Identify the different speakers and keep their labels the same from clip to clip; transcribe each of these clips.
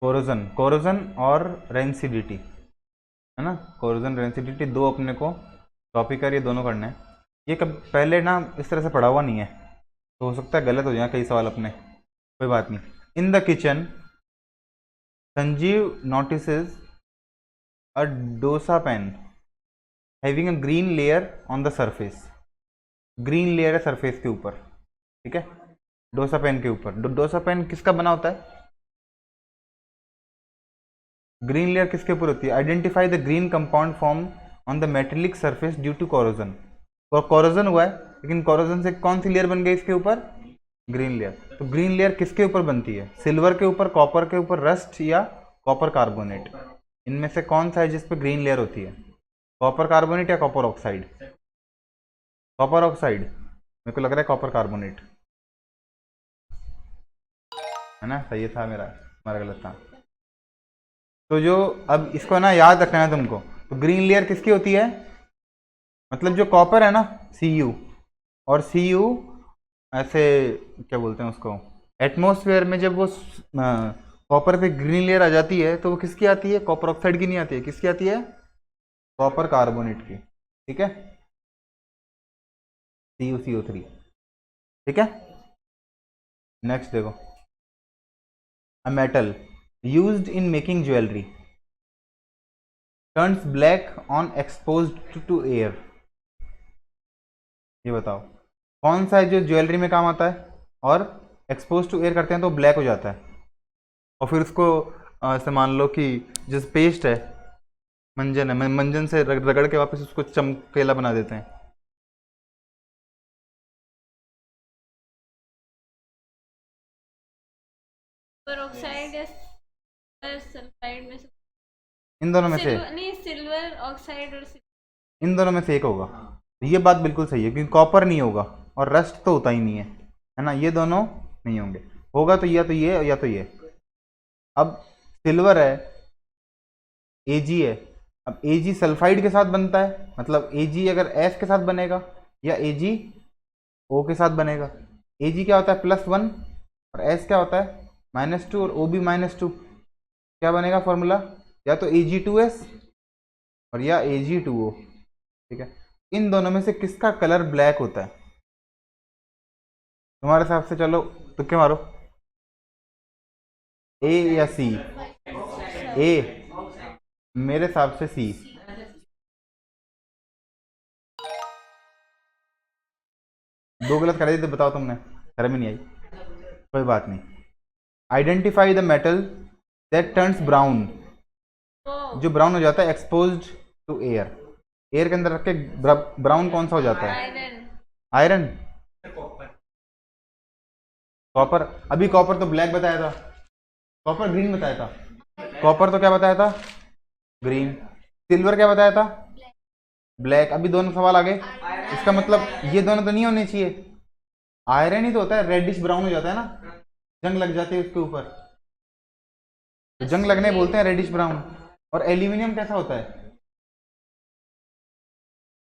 Speaker 1: Corrosion, corrosion और rancidity, है ना। कोरोजन रेंसिडिटी दो अपने को टॉपिक है, ये दोनों करने हैं। ये कब पहले ना इस तरह से पढ़ा हुआ नहीं है, तो हो सकता है गलत हो जाए कई सवाल अपने, कोई बात नहीं। In the kitchen Sanjeev notices a dosa pan having a green layer on the surface. Green layer है सरफेस के ऊपर, ठीक है, डोसा पैन के ऊपर। डोसा पैन किसका बना होता है? ग्रीन लेयर किसके ऊपर होती है? Identify the green compound form on the metallic surface due to corrosion. और कोरोजन हुआ है, लेकिन कोरोजन से कौन सी लेयर बन गई इसके ऊपर? Green layer. तो ग्रीन लेयर किसके ऊपर बनती है? सिल्वर के ऊपर, कॉपर के ऊपर, रस्ट या कॉपर कार्बोनेट? इनमें से कौन सा है जिस पे ग्रीन लेयर होती है? कॉपर कार्बोनेट या कॉपर ऑक्साइड? कॉपर ऑक्साइड, मेरे को लग रहा है कॉपर कार्बोनेट, है ना। सही था मेरा, हमारा गलत था। तो जो अब इसको ना याद रखना है तुमको, तो ग्रीन लेयर किसकी होती है? मतलब जो कॉपर है ना, Cu, और Cu ऐसे क्या बोलते हैं उसको, एटमॉस्फेयर में जब वो कॉपर पे ग्रीन लेयर आ जाती है तो वो किसकी आती है? कॉपर ऑक्साइड की नहीं आती है, किसकी आती है? कॉपर कार्बोनेट की, ठीक है, CuCO3, ठीक है। नेक्स्ट देखो, a metal used in making jewellery turns black on exposed to air. ये बताओ कौन सा है जो ज्वेलरी में काम आता है और एक्सपोज टू एयर करते हैं तो ब्लैक हो जाता है। और फिर उसको ऐसे मान लो कि जैसे पेस्ट है, मंजन है, मंजन से रगड़ के वापस उसको चमकीला बना देते हैं।
Speaker 2: ऑक्साइड या सल्फाइड में से?
Speaker 1: इन दोनों में से,
Speaker 2: सिल्वर नहीं, सिल्वर ऑक्साइड और
Speaker 1: इन दोनों में से एक होगा। ये बात बिल्कुल सही है, क्योंकि कॉपर नहीं होगा और रस्ट तो होता ही नहीं है ना। ये दोनों नहीं होंगे, होगा तो या तो ये या तो ये। अब सिल्वर है, Ag है। अब Ag सल्फाइड के साथ बनता है, मतलब Ag अगर S के साथ बनेगा या Ag O के साथ बनेगा। Ag क्या होता है? +1, और S क्या होता है? -2, और OB -2। क्या बनेगा फॉर्मूला? या तो Ag2S और या Ag2O, ठीक है। इन दोनों में से किसका कलर ब्लैक होता है तुम्हारे हिसाब से? चलो तुक्के मारो, A या C? A, मेरे हिसाब से C। दो गलत कर दी तो बताओ तुमने, शर्म ही नहीं आई, कोई बात नहीं। Identify the metal that turns brown, जो ब्राउन हो जाता है एक्सपोज्ड टू एयर। एयर के अंदर रख के ब्राउन कौन सा हो जाता है?
Speaker 2: आयरन।
Speaker 1: Iron, copper. अभी कॉपर तो ब्लैक बताया था, कॉपर ग्रीन बताया था। कॉपर तो क्या बताया था? ग्रीन। सिल्वर क्या बताया था? ब्लैक। अभी दोनों सवाल आ गए, इसका मतलब ये दोनों तो नहीं होने चाहिए। आयरन ही तो होता है रेडिश ब्राउन हो जाता है ना, जंग लग जाती है उसके ऊपर, तो जंग लगने बोलते हैं रेडिश ब्राउन। और एल्यूमिनियम कैसा होता है?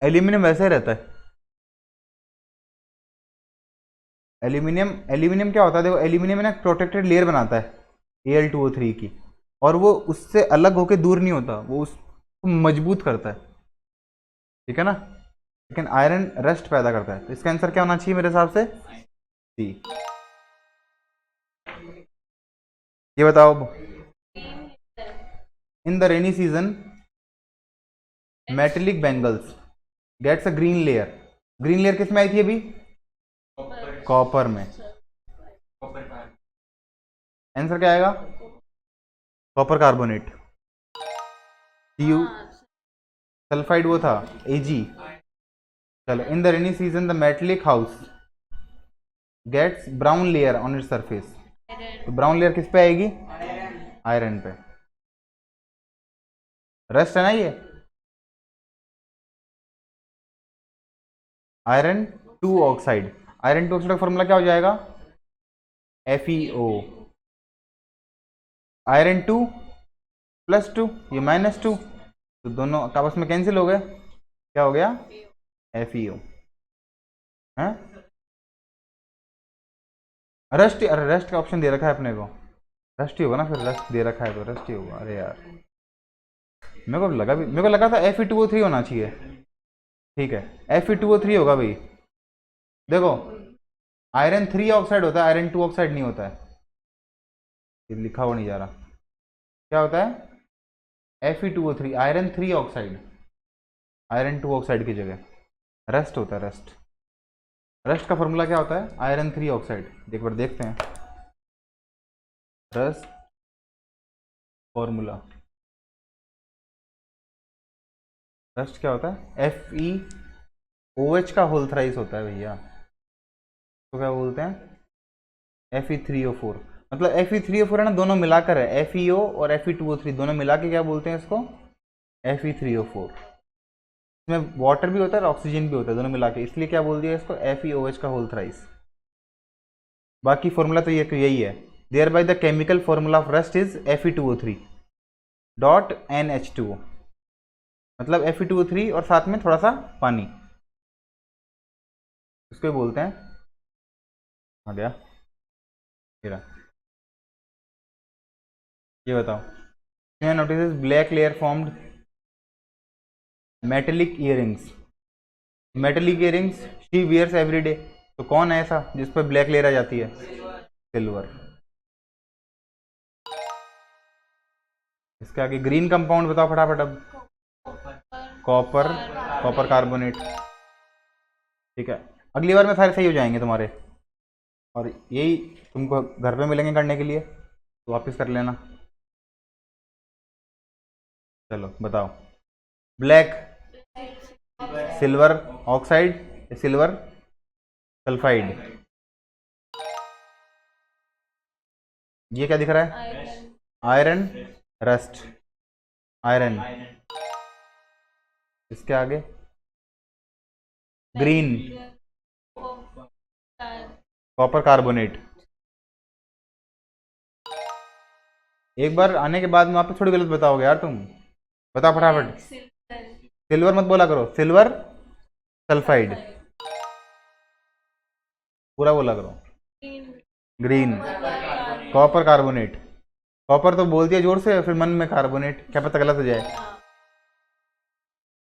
Speaker 1: एल्यूमिनियम वैसे ही रहता है। एल्यूमिनियम, एल्यूमिनियम क्या होता है? देखो एल्यूमिनियम ना प्रोटेक्टेड लेयर बनाता है Al2O3 की, और वो उससे अलग होके दूर नहीं होता, वो उसको मजबूत करता है, ठीक है ना। लेकिन आयरन रस्ट पैदा करता है, तो इसका आंसर क्या होना चाहिए मेरे हिसाब से? सी। ये बताओ, in the rainy season metallic bangles gets a green layer. Green layer किस में आई थी अभी? कॉपर में। आंसर क्या आएगा? Copper carbonate. यू सल्फाइड वो था Ag। चलो, in the rainy season the metallic house gets brown layer on it surface. तो ब्राउन लेयर किस पे आएगी? आयरन पे। रस्ट है ना ये, आयरन 2 ऑक्साइड। आयरन 2 ऑक्साइड का फॉर्मूला क्या हो जाएगा? FeO। आयरन 2 +2, ये -2, तो दोनों आपस में कैंसिल हो गए, क्या हो गया? FeO है। रस्ट, अरे रस्ट का ऑप्शन दे रखा है अपने को, रस्ट ही होगा ना, फिर रस्ट दे रखा है तो रस्ट ही होगा। अरे यार मेरे को लगा था Fe2O3 होना चाहिए। ठीक है Fe2O3 होगा भाई। देखो आयरन 3 ऑक्साइड होता है, आयरन 2 ऑक्साइड नहीं होता है। ये लिखा हुआ नहीं जा रहा, क्या होता है Fe2O3 iron 3 oxide, iron 2 oxide की जगह रस्ट होता है। रस्ट रस्ट का फॉर्मूला क्या होता है, आयरन 3 ऑक्साइड। एक बार देखते हैं रस्ट फॉर्मूला। रस्ट क्या होता है, FeOH का होल थ्राइस होता है भैया। तो क्या बोलते हैं Fe3O4, मतलब Fe3O4 है ना, दोनों मिलाकर है, FeO और Fe2O3 दोनों मिला के क्या बोलते हैं इसको, Fe3O4। इसमें वाटर भी होता है और ऑक्सीजन भी होता है, दोनों मिला के, इसलिए क्या बोल दिया इसको, FeOH का होल थ्राइस। बाकी फॉर्मूला तो यही है। Thereby the chemical formula of rust is Fe2O3 dot NH2O, मतलब Fe2O3 और साथ में थोड़ा सा पानी, इसको बोलते हैं। आ गया ये बताओ, notice black layer formed metallic earrings. Metallic earrings she wears every day, तो कौन है ऐसा जिस पर ब्लैक लेयर आ जाती है, सिल्वर। इसके आगे ग्रीन कंपाउंड बताओ फटाफट अब, कॉपर, कॉपर कार्बोनेट। ठीक है, अगली बार में सारे सही हो जाएंगे तुम्हारे, और यही तुमको घर पे मिलेंगे करने के लिए, तो वापस कर लेना। चलो बताओ, black silver oxide, silver sulphide, ये क्या दिख रहा है, आयरन रस्ट, आयरन। इसके आगे ग्रीन कॉपर कार्बोनेट। एक बार आने के बाद में आप थोड़ी गलत बताओगे यार तुम, बताओ फटाफट। सिल्वर मत बोला करो, सिल्वर सल्फाइड पूरा बोला करो। ग्रीन कॉपर कार्बोनेट, कॉपर तो बोल दिया जोर से, फिर मन में कार्बोनेट, क्या पता गलत हो जाए।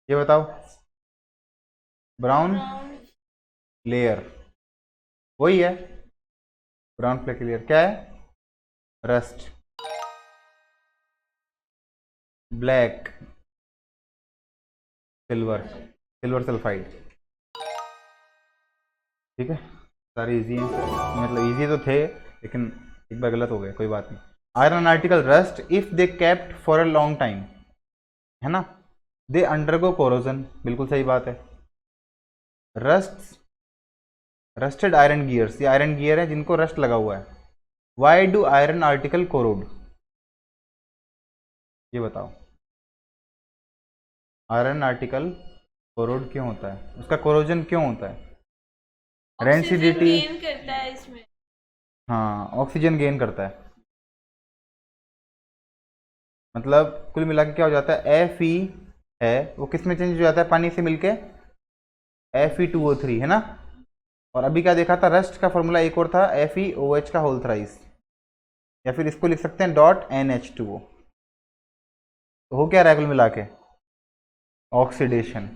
Speaker 1: ये बताओ, ब्राउन लेयर वही है, ब्राउन फ्लेक लेयर क्या है, rust. Black silver, silver sulphide. ठीक है, सारे इजी हैं, मतलब इजी तो थे लेकिन एक बार गलत हो गए, कोई बात नहीं। Iron article rust if they kept for a long time, है ना, दे अंडरगो कोरोजन, बिल्कुल सही बात है। रस्ट रस्टेड आयरन गियर्स, ये आयरन गियर है जिनको रस्ट लगा हुआ है। Why do iron article corrode, ये बताओ, आयरन आर्टिकल कोरोड क्यों होता है, उसका कोरोजन क्यों होता है, रेंसिडिटी
Speaker 2: करता है इसमें,
Speaker 1: हाँ ऑक्सीजन गेन करता है, मतलब कुल मिला के क्या हो जाता है, Fe है वो किस में चेंज हो जाता है, पानी से मिलके Fe2O3, है ना। और अभी क्या देखा था, रस्ट का फॉर्मूला एक और था, FeOH का होल थ्राइस, या फिर इसको लिख सकते हैं डॉट NH2O। तो हो क्या रहा है कुल मिला के, ऑक्सीडेशन।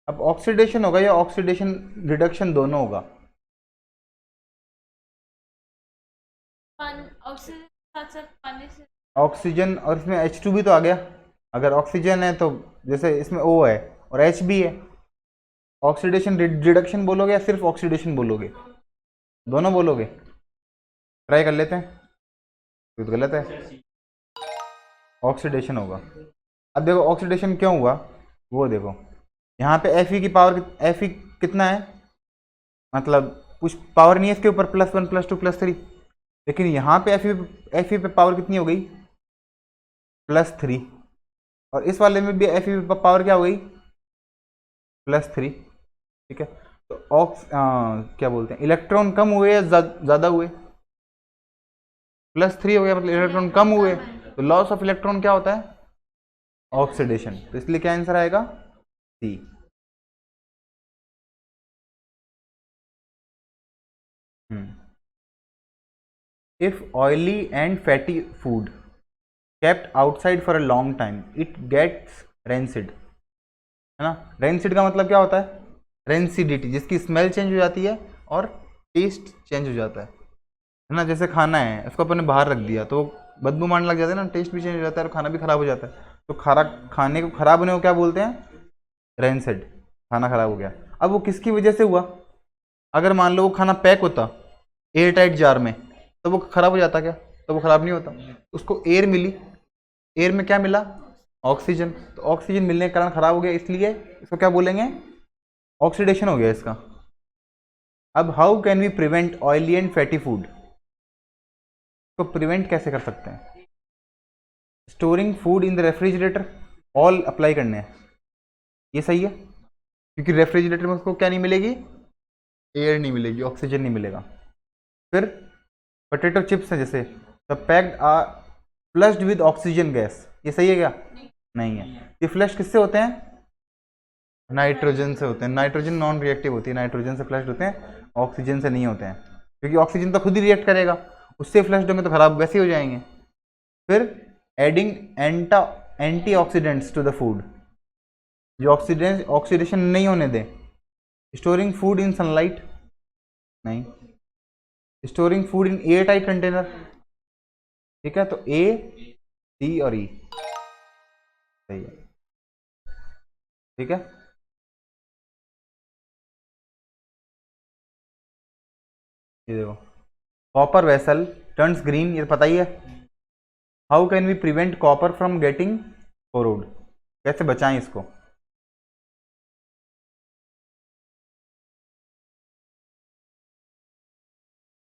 Speaker 1: अब ऑक्सीडेशन होगा या ऑक्सीडेशन रिडक्शन दोनों होगा,
Speaker 2: ऑक्सीजन साथ साथ पानी से,
Speaker 1: ऑक्सीजन और इसमें H2 भी तो आ गया। अगर ऑक्सीजन है तो जैसे इसमें O है और H भी है, ऑक्सीडेशन रिडक्शन बोलोगे या सिर्फ ऑक्सीडेशन बोलोगे, दोनों बोलोगे, ट्राई कर लेते हैं। तो गलत है, ऑक्सीडेशन होगा। अब देखो ऑक्सीडेशन क्यों हुआ, वो देखो यहाँ पे Fe की पावर, Fe कितना है, मतलब कुछ पावर नहीं है इसके ऊपर, +1 +2 +3, लेकिन यहाँ पे Fe पे पावर कितनी हो गई, +3, और इस वाले में भी Fe पे पावर क्या हो गई, +3। ठीक है, तो क्या बोलते हैं, इलेक्ट्रॉन कम हुए या ज़्यादा हुए, +3 हो गया, मतलब इलेक्ट्रॉन कम हुए, तो लॉस ऑफ इलेक्ट्रॉन क्या होता है, ऑक्सीडेशन। तो इसलिए क्या आंसर आएगा, C. If oily and fatty food kept outside for a long time it gets rancid, है ना। रेंसिड का मतलब क्या होता है? रेंसिडिटी, जिसकी स्मेल चेंज हो जाती है और टेस्ट चेंज हो जाता है ना। जैसे खाना है, उसको अपन ने बाहर रख दिया तो बदबू मारने लग जाता है ना, टेस्ट भी चेंज हो जाता है और खाना भी खराब हो जाता है। तो खाने को खराब होने को क्या बोलते हैं? रेंसिड, खाना खराब हो गया। अब वो किसकी वजह से हुआ? अगर मान लो वो खाना पैक होता एयर टाइट जार में तो वो खराब हो जाता क्या? तो वो खराब नहीं होता। उसको एयर मिली, एयर में क्या मिला? ऑक्सीजन। तो ऑक्सीजन मिलने के कारण खराब हो गया, इसलिए इसको क्या बोलेंगे? ऑक्सीडेशन हो गया इसका। अब how can we prevent oily and fatty food? तो प्रिवेंट कैसे कर सकते हैं? Storing food in the refrigerator, all apply करने हैं, ये सही है, क्योंकि रेफ्रिजरेटर में उसको क्या नहीं मिलेगी? एयर नहीं मिलेगी, ऑक्सीजन नहीं मिलेगा। फिर पोटैटो चिप्स हैं जैसे, the packed are flushed with oxygen gas, ये सही है क्या? नहीं है। ये फ्लश किससे होते हैं? नाइट्रोजन से होते हैं। नाइट्रोजन नॉन रिएक्टिव होती है, नाइट्रोजन से फ्लश्ड होते हैं, ऑक्सीजन से नहीं होते हैं, क्योंकि ऑक्सीजन तो खुद ही रिएक्ट करेगा, उससे फ्लश्ड होंगे तो खराब वैसे ही हो जाएंगे। फिर adding antioxidants to the food, जो ऑक्सीडेशन नहीं होने दें। स्टोरिंग फूड इन सनलाइट, नहीं। Storing food in airtight container, ठीक है। तो ए, सी और ई सही है, ठीक है। ये देखो, कॉपर वेसल टर्न्स ग्रीन, ये पता ही है। How can we prevent copper from getting corrode? कैसे बचाएं इसको?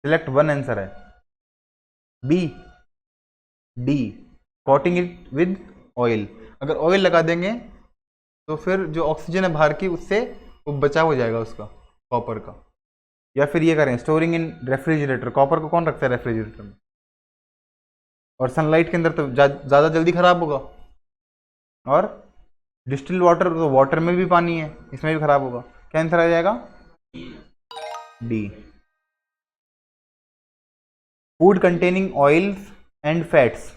Speaker 1: सिलेक्ट वन आंसर है, B, D, coating it with oil. अगर ऑयल लगा देंगे तो फिर जो ऑक्सीजन है बाहर की, उससे वो बचाव हो जाएगा उसका, कॉपर का। या फिर ये करें, स्टोरिंग इन रेफ्रिजरेटर, कॉपर को कौन रखता है रेफ्रिजरेटर में? और सनलाइट के अंदर तो ज़्यादा जल्दी खराब होगा। और डिस्टिल वाटर, तो वाटर में भी पानी है, इसमें भी खराब होगा। क्या आंसर आ जाएगा? D. Food containing oils and fats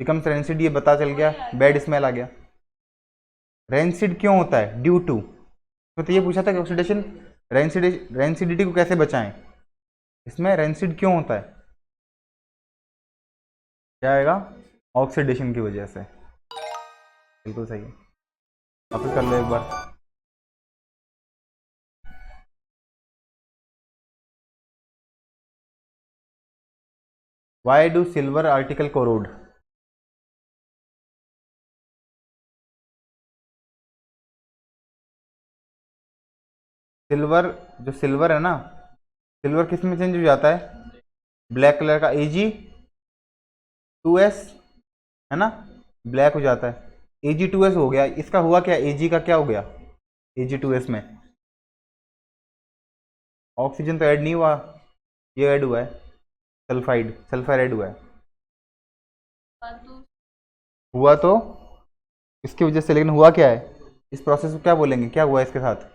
Speaker 1: becomes rancid, ये पता चल गया, बैड स्मेल आ गया। रेंसिड क्यों होता है? ड्यू टू, तो ये पूछा था कि ऑक्सीडेशन, रेंसिडिटी को कैसे बचाएं, इसमें रेंसिड क्यों होता है? क्या आएगा? ऑक्सीडेशन की वजह से, बिल्कुल सही है। वापस कर लो एक बार। Why do silver article corrode? Silver, जो सिल्वर है ना, सिल्वर किस में चेंज हो जाता है? ब्लैक कलर का Ag2S, है ना, ब्लैक हो जाता है। Ag2S हो गया, इसका हुआ क्या? Ag का क्या हो गया? Ag2S में ऑक्सीजन तो ऐड नहीं हुआ, ये ऐड हुआ है सल्फाइड, सल्फर ऐड हुआ है। हुआ तो इसकी वजह से, लेकिन हुआ क्या है? इस प्रोसेस को क्या बोलेंगे, क्या हुआ इसके साथ?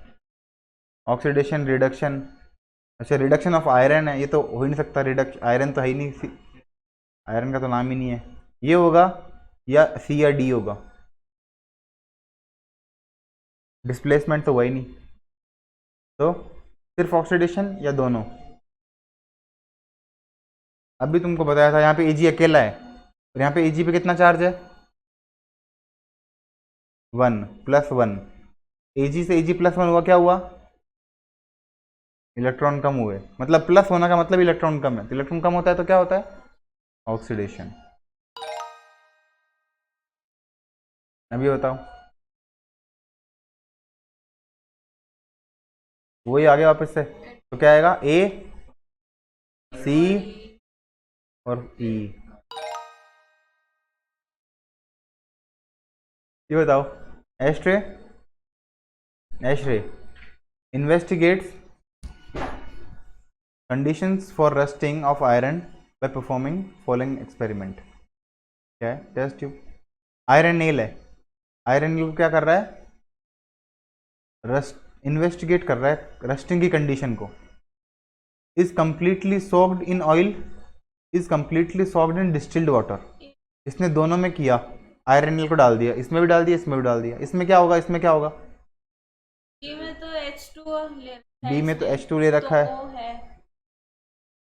Speaker 1: Oxidation, reduction. अच्छा, रिडक्शन ऑफ आयरन है, ये तो हो ही नहीं सकता, रिडक्शन आयरन तो है ही नहीं, आयरन का तो नाम ही नहीं है। ये होगा या सी या डी होगा, डिस्प्लेसमेंट तो हुआ ही नहीं। तो सिर्फ ऑक्सीडेशन या दोनों? अभी तुमको बताया था, यहाँ पे Ag अकेला है और यहाँ पे Ag पे कितना चार्ज है? 1 + 1। Ag से Ag+1 हुआ, क्या हुआ? इलेक्ट्रॉन कम हुए, मतलब प्लस होना का मतलब इलेक्ट्रॉन कम है, तो इलेक्ट्रॉन कम होता है तो क्या होता है? ऑक्सीडेशन। अभी बताओ, वही आगे वापस से, तो क्या आएगा? A, C और E। ये बताओ, ashtray, ASHRAE investigates conditions for rusting of iron by performing following experiment। क्या है? टेस्ट ट्यूब, आयरन नेल है, आयरन नेल को क्या कर रहा है? रस्ट, इन्वेस्टिगेट कर रहा है रस्टिंग की कंडीशन को। Is completely soaked in oil, is completely socked in distilled water. इसने दोनों में किया, आयरन को डाल दिया, इसमें भी डाल दिया, इसमें भी डाल दिया। इसमें क्या होगा, इसमें क्या होगा?
Speaker 2: बी में तो H2O ले रखा है,
Speaker 1: बी में तो
Speaker 2: इसमें
Speaker 1: H2 ले रखा
Speaker 2: तो
Speaker 1: है।
Speaker 2: O है,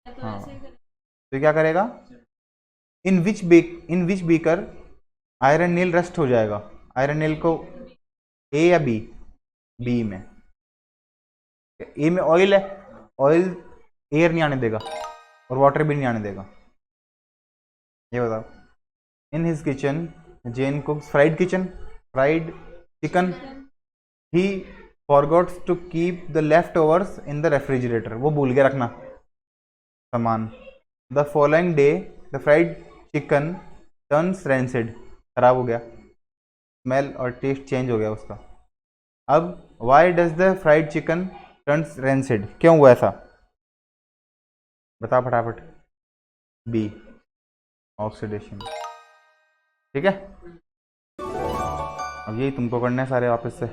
Speaker 2: तो
Speaker 1: हाँ,
Speaker 2: ऐसे ही करें।
Speaker 1: तो क्या करेगा? इन विच बीकर आयरन नील रस्ट हो जाएगा। आयरन नील को ए या बी? बी में। ए में ऑयल है, ऑयल एयर नहीं आने देगा और वाटर भी नहीं आने देगा। ये बताओ। In his kitchen Jen cooks fried chicken. He forgots to keep the leftovers in the refrigerator. वो भूल के रखना सामान। The following day the fried chicken turns rancid. खराब हो गया, स्मेल और टेस्ट चेंज हो गया उसका। अब why does the fried chicken turns rancid? क्यों हुआ ऐसा? बता फटाफट। B, oxidation. ठीक है, अब यही तुमको करना है सारे वापस से।